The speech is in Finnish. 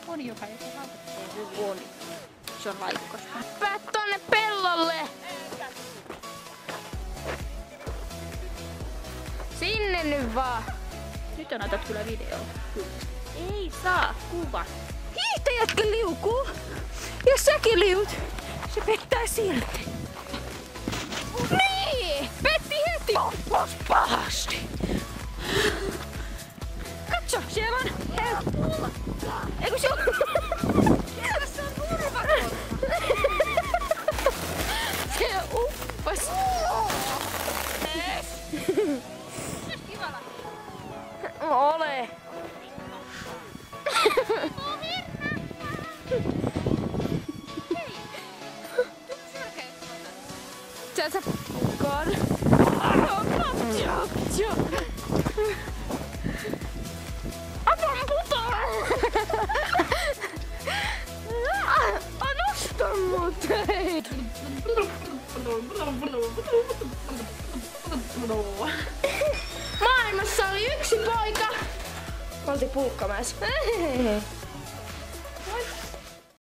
On joka laukattee. Se on laikkas. Päät tonne pellolle! Sinne nyt vaan! Nyt on otat kyllä video. Ei saa kuva. Hiihtäjätkin liukuu! Jos säkin liut, se pettää silti. Niin! Petti heti! Oppos pahasti! Katso, siellä on... Eiku se on... Se on turvakorva! Se uppas! Ole! Sä pukaan. Apua putoaa! Nosta mut! Maailmassa oli yksi poika. Oltiin Puukkamäessä.